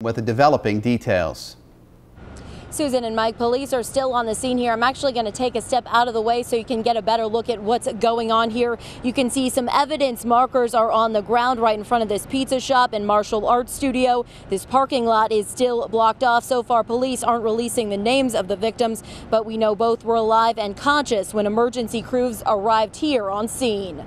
with the developing details. Susan and Mike, police are still on the scene here. I'm actually going to take a step out of the way so you can get a better look at what's going on here. You can see some evidence markers are on the ground right in front of this pizza shop and martial arts studio. This parking lot is still blocked off. So far, police aren't releasing the names of the victims, but we know both were alive and conscious when emergency crews arrived here on scene.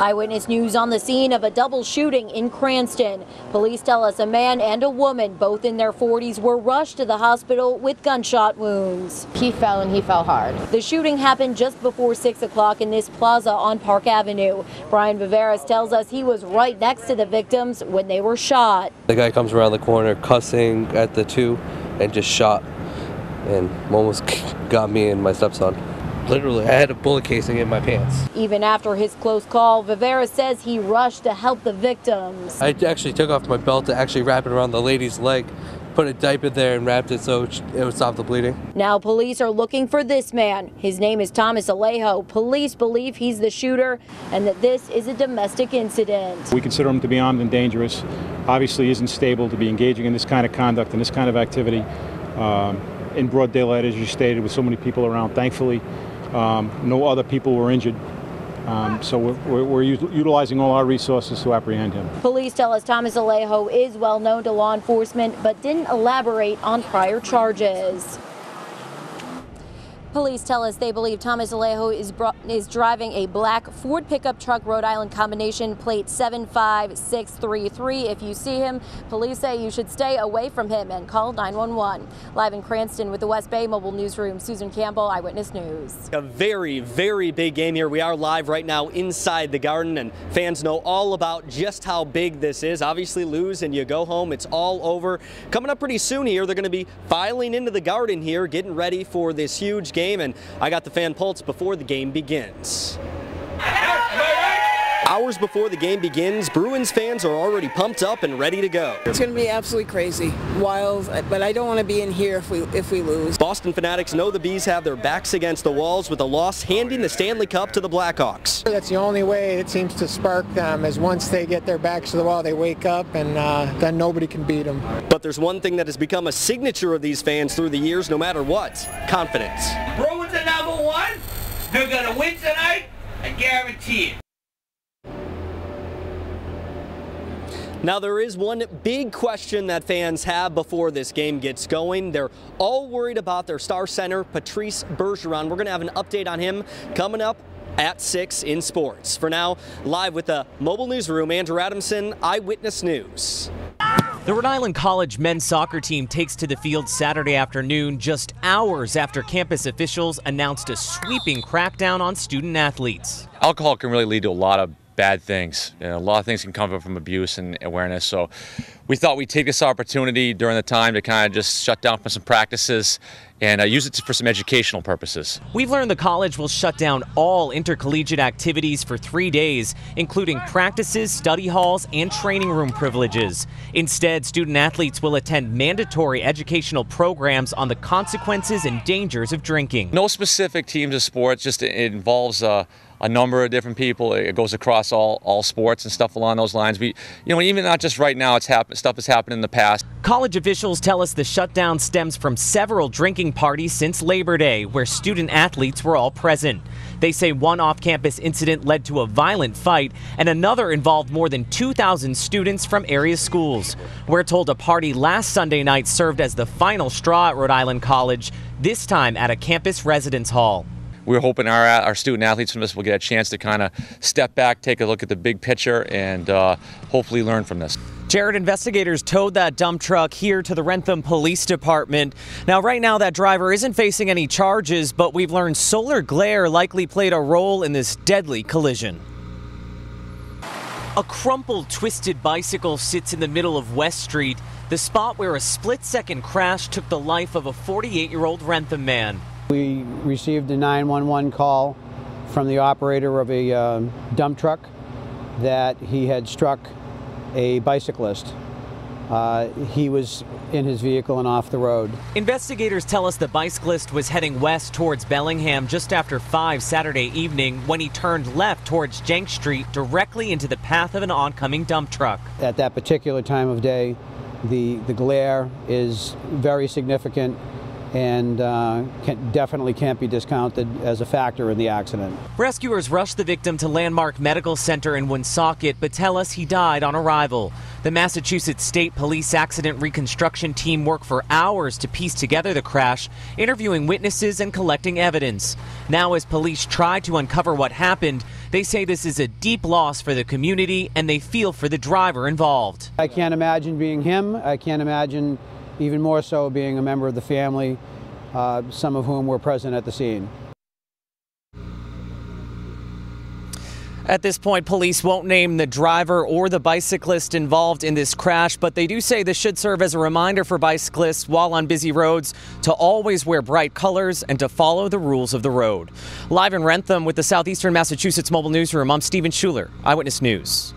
Eyewitness News on the scene of a double shooting in Cranston. Police tell us a man and a woman, both in their 40s, were rushed to the hospital with gunshot wounds. He fell and he fell hard. The shooting happened just before 6 o'clock in this plaza on Park Avenue. Brian Viveras tells us he was right next to the victims when they were shot. The guy comes around the corner cussing at the two and just shot, and almost got me and my stepson. Literally, I had a bullet casing in my pants. Even after his close call, Viveras says he rushed to help the victims. I actually took off my belt to actually wrap it around the lady's leg, put a diaper there and wrapped it so it would stop the bleeding. Now police are looking for this man. His name is Thomas Alejo. Police believe he's the shooter and that this is a domestic incident. We consider him to be armed and dangerous. Obviously isn't stable to be engaging in this kind of conduct and this kind of activity in broad daylight, as you stated, with so many people around. Thankfully, no other people were injured, so we're utilizing all our resources to apprehend him. Police tell us Thomas Alejo is well known to law enforcement, but didn't elaborate on prior charges. Police tell us they believe Thomas Alejo is driving a black Ford pickup truck Rhode Island combination plate 75633. If you see him, police say you should stay away from him and call 911. Live in Cranston with the West Bay Mobile Newsroom, Susan Campbell, Eyewitness News. A very, very big game here. We are live right now inside the Garden, and fans know all about just how big this is. Obviously lose and you go home. It's all over. Coming up pretty soon here, they're going to be filing into the Garden here, getting ready for this huge game. And I got the fan pulse before the game begins. Hours before the game begins, Bruins fans are already pumped up and ready to go. It's going to be absolutely crazy, wild, but I don't want to be in here if we lose. Boston Fanatics know the Bees have their backs against the walls with a loss handing the Stanley Cup to the Blackhawks. That's the only way it seems to spark them, is once they get their backs to the wall, they wake up, and then nobody can beat them. But there's one thing that has become a signature of these fans through the years, no matter what: confidence. Bruins are #1. They're going to win tonight, I guarantee it. Now, there is one big question that fans have before this game gets going. They're all worried about their star center, Patrice Bergeron. We're going to have an update on him coming up at 6 in sports. For now, live with the Mobile Newsroom, Andrew Adamson, Eyewitness News. The Rhode Island College men's soccer team takes to the field Saturday afternoon, just hours after campus officials announced a sweeping crackdown on student athletes. Alcohol can really lead to a lot of bad things. You know, a lot of things can come from abuse and awareness. So we thought we'd take this opportunity during the time to kind of just shut down for some practices and use it for some educational purposes. We've learned the college will shut down all intercollegiate activities for 3 days, including practices, study halls, and training room privileges. Instead, student athletes will attend mandatory educational programs on the consequences and dangers of drinking. No specific teams of sports, just it involves a number of different people. It goes across all sports and stuff along those lines. Even not just right now, stuff has happened in the past. College officials tell us the shutdown stems from several drinking parties since Labor Day, where student athletes were all present. They say one off-campus incident led to a violent fight, and another involved more than 2,000 students from area schools. We're told a party last Sunday night served as the final straw at Rhode Island College, this time at a campus residence hall. We're hoping our student athletes from this will get a chance to kind of step back, take a look at the big picture, and hopefully learn from this. Jared, investigators towed that dump truck here to the Wrentham Police Department. Now, right now, that driver isn't facing any charges, but we've learned solar glare likely played a role in this deadly collision. A crumpled, twisted bicycle sits in the middle of West Street, the spot where a split-second crash took the life of a 48-year-old Wrentham man. We received a 911 call from the operator of a dump truck that he had struck a bicyclist. he was in his vehicle and off the road. Investigators tell us the bicyclist was heading west towards Bellingham just after 5 Saturday evening when he turned left towards Jenk Street directly into the path of an oncoming dump truck. At that particular time of day, the glare is very significant and definitely can't be discounted as a factor in the accident. Rescuers rushed the victim to Landmark Medical Center in Woonsocket, but tell us he died on arrival. The Massachusetts State Police Accident Reconstruction Team worked for hours to piece together the crash, interviewing witnesses and collecting evidence. Now, as police try to uncover what happened, they say this is a deep loss for the community and they feel for the driver involved. I can't imagine being him. I can't imagine even more so being a member of the family, some of whom were present at the scene. At this point, police won't name the driver or the bicyclist involved in this crash, but they do say this should serve as a reminder for bicyclists while on busy roads to always wear bright colors and to follow the rules of the road. Live in Wrentham with the Southeastern Massachusetts Mobile Newsroom, I'm Stephen Schuler, Eyewitness News.